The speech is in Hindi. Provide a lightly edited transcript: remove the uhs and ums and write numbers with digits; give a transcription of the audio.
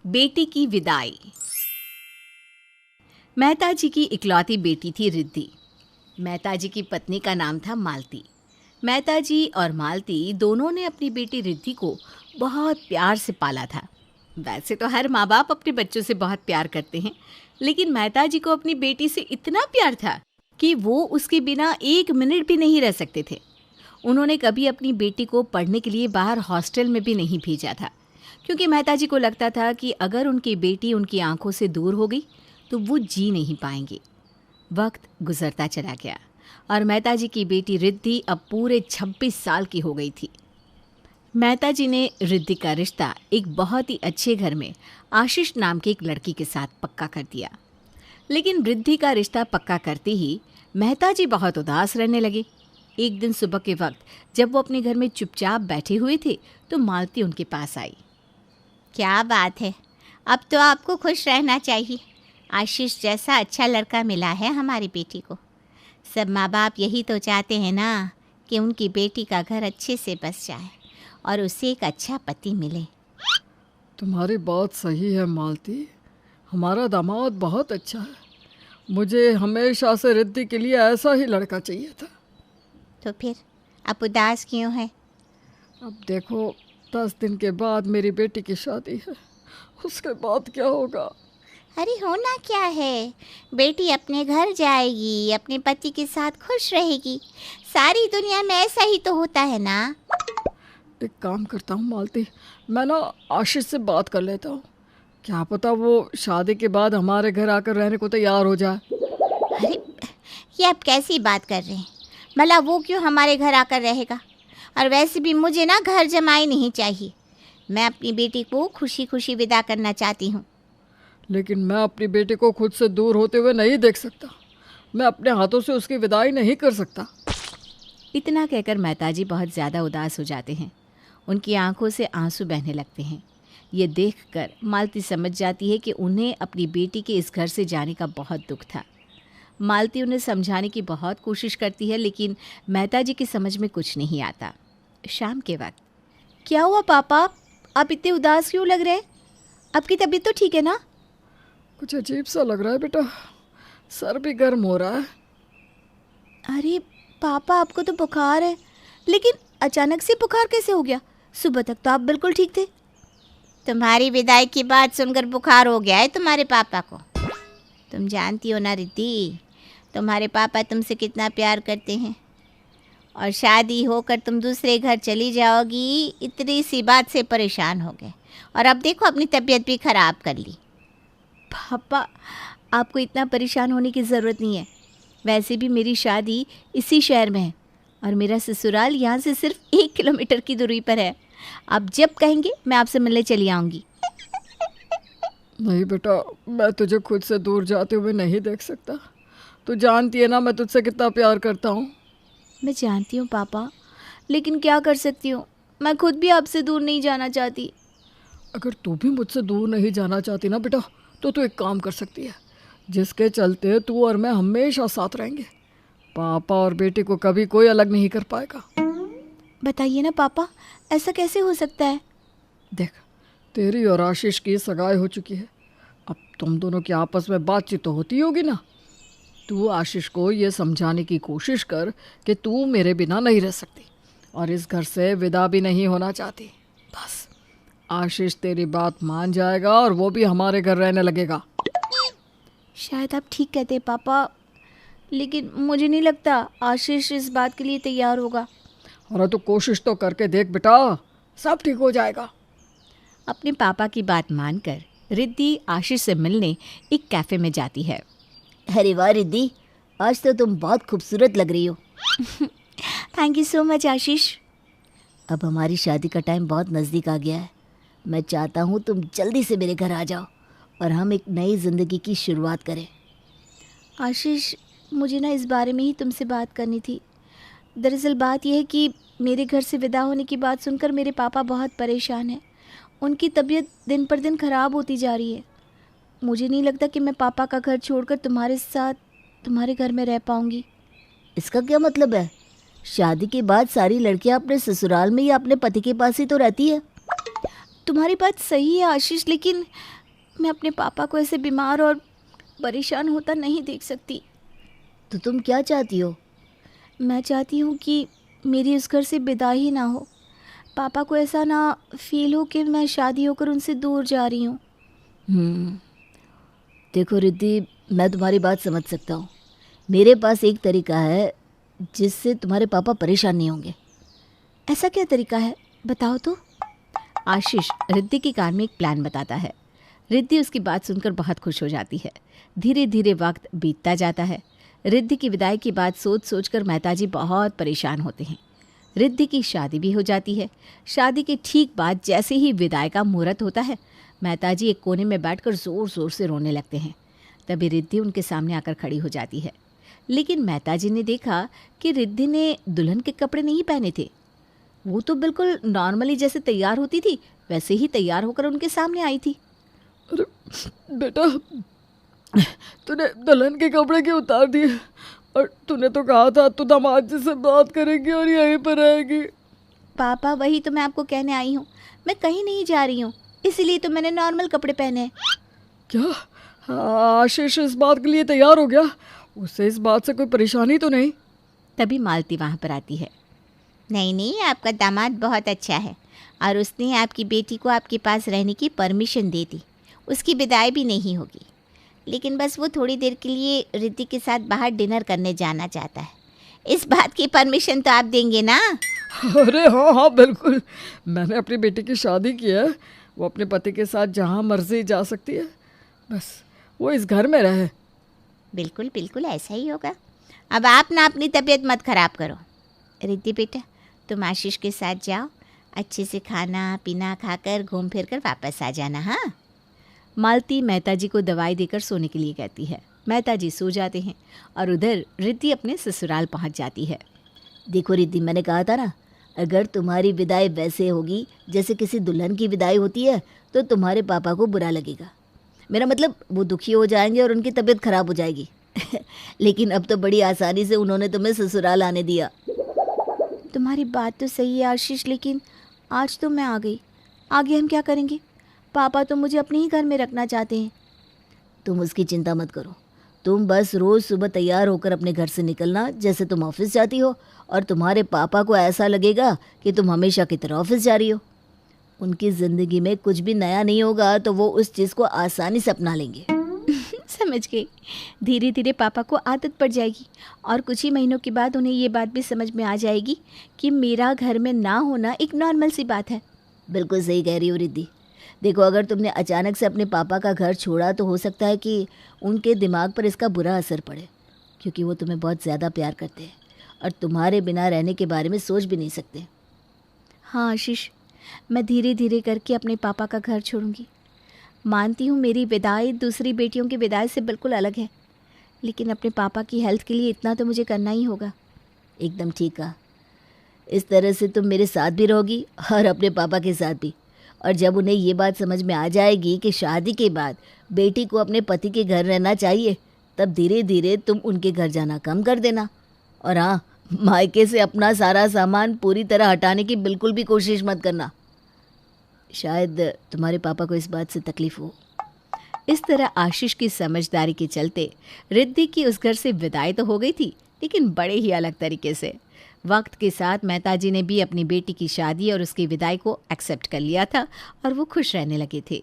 बेटी की विदाई। मेहता जी की इकलौती बेटी थी रिद्धि। मेहता जी की पत्नी का नाम था मालती। मेहता जी और मालती दोनों ने अपनी बेटी रिद्धि को बहुत प्यार से पाला था। वैसे तो हर माँ बाप अपने बच्चों से बहुत प्यार करते हैं, लेकिन मेहता जी को अपनी बेटी से इतना प्यार था कि वो उसके बिना एक मिनट भी नहीं रह सकते थे। उन्होंने कभी अपनी बेटी को पढ़ने के लिए बाहर हॉस्टल में भी नहीं भेजा था, क्योंकि मेहता जी को लगता था कि अगर उनकी बेटी उनकी आंखों से दूर हो गई तो वो जी नहीं पाएंगे। वक्त गुजरता चला गया और मेहता जी की बेटी रिद्धि अब पूरे 26 साल की हो गई थी। मेहता जी ने रिद्धि का रिश्ता एक बहुत ही अच्छे घर में आशीष नाम के एक लड़की के साथ पक्का कर दिया। लेकिन रिद्धि का रिश्ता पक्का करते ही मेहता जी बहुत उदास रहने लगे। एक दिन सुबह के वक्त जब वो अपने घर में चुपचाप बैठे हुए थे तो मालती उनके पास आई। क्या बात है, अब तो आपको खुश रहना चाहिए। आशीष जैसा अच्छा लड़का मिला है हमारी बेटी को। सब माँ बाप यही तो चाहते हैं ना कि उनकी बेटी का घर अच्छे से बस जाए और उसे एक अच्छा पति मिले। तुम्हारी बात सही है मालती, हमारा दामाद बहुत अच्छा है। मुझे हमेशा से रिद्धि के लिए ऐसा ही लड़का चाहिए था। तो फिर आप उदास क्यों हैं? अब देखो, 10 दिन के बाद मेरी बेटी की शादी है, उसके बाद क्या होगा? अरे होना क्या है, बेटी अपने घर जाएगी, अपने पति के साथ खुश रहेगी। सारी दुनिया में ऐसा ही तो होता है ना। एक काम करता हूँ मालती, मैं ना आशीष से बात कर लेता हूँ। क्या पता वो शादी के बाद हमारे घर आकर रहने को तैयार हो जाए। अरे ये आप कैसी बात कर रहे हैं? भला वो क्यों हमारे घर आकर रहेगा? और वैसे भी मुझे ना घर जमाई नहीं चाहिए। मैं अपनी बेटी को खुशी खुशी विदा करना चाहती हूँ। लेकिन मैं अपनी बेटी को खुद से दूर होते हुए नहीं देख सकता। मैं अपने हाथों से उसकी विदाई नहीं कर सकता। इतना कहकर मेहता जी बहुत ज़्यादा उदास हो जाते हैं। उनकी आंखों से आंसू बहने लगते हैं। ये देखकर मालती समझ जाती है कि उन्हें अपनी बेटी के इस घर से जाने का बहुत दुख था। मालती उन्हें समझाने की बहुत कोशिश करती है, लेकिन मेहता जी की समझ में कुछ नहीं आता। शाम के वक्त, क्या हुआ पापा, आप इतने उदास क्यों लग रहे हैं? आपकी तबीयत तो ठीक है ना? कुछ अजीब सा लग रहा है बेटा, सर भी गर्म हो रहा है। अरे पापा, आपको तो बुखार है, लेकिन अचानक से बुखार कैसे हो गया? सुबह तक तो आप बिल्कुल ठीक थे। तुम्हारी विदाई की बात सुनकर बुखार हो गया है तुम्हारे पापा को। तुम जानती हो ना रिद्धि, तुम्हारे पापा तुमसे कितना प्यार करते हैं, और शादी होकर तुम दूसरे घर चली जाओगी, इतनी सी बात से परेशान हो गए, और अब देखो अपनी तबीयत भी ख़राब कर ली। पापा, आपको इतना परेशान होने की ज़रूरत नहीं है। वैसे भी मेरी शादी इसी शहर में है और मेरा ससुराल यहाँ से सिर्फ 1 किलोमीटर की दूरी पर है। आप जब कहेंगे मैं आपसे मिलने चली आऊँगी। नहीं बेटा, मैं तुझे खुद से दूर जाते हुए नहीं देख सकता। तू जानती है ना मैं तुझसे कितना प्यार करता हूँ। मैं जानती हूँ पापा, लेकिन क्या कर सकती हूँ, मैं खुद भी आपसे दूर नहीं जाना चाहती। अगर तू भी मुझसे दूर नहीं जाना चाहती ना बेटा, तो तू एक काम कर सकती है, जिसके चलते तू और मैं हमेशा साथ रहेंगे। पापा और बेटी को कभी कोई अलग नहीं कर पाएगा। बताइए ना पापा, ऐसा कैसे हो सकता है? देख, तेरी और आशीष की सगाई हो चुकी है। अब तुम दोनों की आपस में बातचीत तो होती होगी ना। तू आशीष को ये समझाने की कोशिश कर कि तू मेरे बिना नहीं रह सकती और इस घर से विदा भी नहीं होना चाहती। बस आशीष तेरी बात मान जाएगा और वो भी हमारे घर रहने लगेगा। शायद आप ठीक कहते हैं पापा, लेकिन मुझे नहीं लगता आशीष इस बात के लिए तैयार होगा। और तो कोशिश तो करके देख बेटा, सब ठीक हो जाएगा। अपने पापा की बात मानकर रिद्धि आशीष से मिलने एक कैफ़े में जाती है। अरे वाह रिद्धि, आज तो तुम बहुत खूबसूरत लग रही हो। थैंक यू सो मच आशीष। अब हमारी शादी का टाइम बहुत नज़दीक आ गया है। मैं चाहता हूँ तुम जल्दी से मेरे घर आ जाओ और हम एक नई ज़िंदगी की शुरुआत करें। आशीष, मुझे ना इस बारे में ही तुमसे बात करनी थी। दरअसल बात यह है कि मेरे घर से विदा होने की बात सुनकर मेरे पापा बहुत परेशान हैं। उनकी तबीयत दिन पर दिन ख़राब होती जा रही है। मुझे नहीं लगता कि मैं पापा का घर छोड़कर तुम्हारे साथ तुम्हारे घर में रह पाऊंगी। इसका क्या मतलब है? शादी के बाद सारी लड़कियां अपने ससुराल में या अपने पति के पास ही तो रहती है। तुम्हारी बात सही है आशीष, लेकिन मैं अपने पापा को ऐसे बीमार और परेशान होता नहीं देख सकती। तो तुम क्या चाहती हो? मैं चाहती हूँ कि मेरी उस घर से विदाई ही ना हो। पापा को ऐसा ना फील हो कि मैं शादी होकर उनसे दूर जा रही हूँ। देखो रिद्धि, मैं तुम्हारी बात समझ सकता हूँ। मेरे पास एक तरीका है जिससे तुम्हारे पापा परेशान नहीं होंगे। ऐसा क्या तरीका है, बताओ तो। आशीष रिद्धि के कान में एक प्लान बताता है। रिद्धि उसकी बात सुनकर बहुत खुश हो जाती है। धीरे धीरे वक्त बीतता जाता है। रिद्धि की विदाई की बात सोच सोचकर मेहताजी बहुत परेशान होते हैं। रिद्धि की शादी भी हो जाती है। शादी के ठीक बाद जैसे ही विदाई का मुहूर्त होता है, मेहताजी एक कोने में बैठकर ज़ोर ज़ोर से रोने लगते हैं। तभी रिद्धि उनके सामने आकर खड़ी हो जाती है। लेकिन मेहताजी ने देखा कि रिद्धि ने दुल्हन के कपड़े नहीं पहने थे। वो तो बिल्कुल नॉर्मली जैसे तैयार होती थी वैसे ही तैयार होकर उनके सामने आई थी। अरे बेटा, तूने दुल्हन के कपड़े क्यों उतार दिए? और तूने तो कहा था तू दामाद जी से बात करेगी और यहीं पर रहेगी। पापा, वही तो मैं आपको कहने आई हूँ। मैं कहीं नहीं जा रही हूँ, इसीलिए तो मैंने नॉर्मल कपड़े पहने हैं। क्या आशीष इस बात के लिए तैयार हो गया? उसे इस बात से कोई परेशानी तो नहीं? तभी मालती वहाँ पर आती है। नहीं नहीं, आपका दामाद बहुत अच्छा है और उसने आपकी बेटी को आपके पास रहने की परमिशन दे दी। उसकी विदाई भी नहीं होगी, लेकिन बस वो थोड़ी देर के लिए रिद्धि के साथ बाहर डिनर करने जाना चाहता है। इस बात की परमिशन तो आप देंगे ना? अरे हाँ हाँ बिल्कुल। मैंने अपनी बेटी की शादी की है। वो अपने पति के साथ जहाँ मर्जी जा सकती है, बस वो इस घर में रहे। बिल्कुल बिल्कुल ऐसा ही होगा। अब आप ना अपनी तबीयत मत खराब करो। रिद्धि बेटा, तुम आशीष के साथ जाओ, अच्छे से खाना पीना खाकर घूम फिर कर वापस आ जाना। हाँ। मालती मेहताजी को दवाई देकर सोने के लिए कहती है। मेहताजी सो जाते हैं और उधर रिद्धि अपने ससुराल पहुंच जाती है। देखो रिद्धि, मैंने कहा था ना, अगर तुम्हारी विदाई वैसे होगी जैसे किसी दुल्हन की विदाई होती है तो तुम्हारे पापा को बुरा लगेगा। मेरा मतलब वो दुखी हो जाएंगे और उनकी तबीयत खराब हो जाएगी। लेकिन अब तो बड़ी आसानी से उन्होंने तुम्हें ससुराल आने दिया। तुम्हारी बात तो सही है आशीष, लेकिन आज तो मैं आ गई, आगे हम क्या करेंगे? पापा तो मुझे अपने ही घर में रखना चाहते हैं। तुम उसकी चिंता मत करो। तुम बस रोज़ सुबह तैयार होकर अपने घर से निकलना जैसे तुम ऑफिस जाती हो, और तुम्हारे पापा को ऐसा लगेगा कि तुम हमेशा की तरह ऑफिस जा रही हो। उनकी ज़िंदगी में कुछ भी नया नहीं होगा तो वो उस चीज़ को आसानी से अपना लेंगे। समझ गई। धीरे धीरे पापा को आदत पड़ जाएगी और कुछ ही महीनों के बाद उन्हें ये बात भी समझ में आ जाएगी कि मेरा घर में ना होना एक नॉर्मल सी बात है। बिल्कुल सही कह रही हो रिद्धि। देखो, अगर तुमने अचानक से अपने पापा का घर छोड़ा तो हो सकता है कि उनके दिमाग पर इसका बुरा असर पड़े, क्योंकि वो तुम्हें बहुत ज़्यादा प्यार करते हैं और तुम्हारे बिना रहने के बारे में सोच भी नहीं सकते। हाँ आशीष, मैं धीरे धीरे करके अपने पापा का घर छोड़ूंगी। मानती हूँ मेरी विदाई दूसरी बेटियों की विदाई से बिल्कुल अलग है, लेकिन अपने पापा की हेल्थ के लिए इतना तो मुझे करना ही होगा। एकदम ठीक कहा। इस तरह से तुम मेरे साथ भी रहोगी और अपने पापा के साथ भी। और जब उन्हें ये बात समझ में आ जाएगी कि शादी के बाद बेटी को अपने पति के घर रहना चाहिए, तब धीरे धीरे तुम उनके घर जाना कम कर देना। और हाँ, मायके से अपना सारा सामान पूरी तरह हटाने की बिल्कुल भी कोशिश मत करना। शायद तुम्हारे पापा को इस बात से तकलीफ हो। इस तरह आशीष की समझदारी के चलते रिद्धि की उस घर से विदाई तो हो गई थी, लेकिन बड़े ही अलग तरीके से। वक्त के साथ मेहताजी ने भी अपनी बेटी की शादी और उसकी विदाई को एक्सेप्ट कर लिया था और वो खुश रहने लगे थे।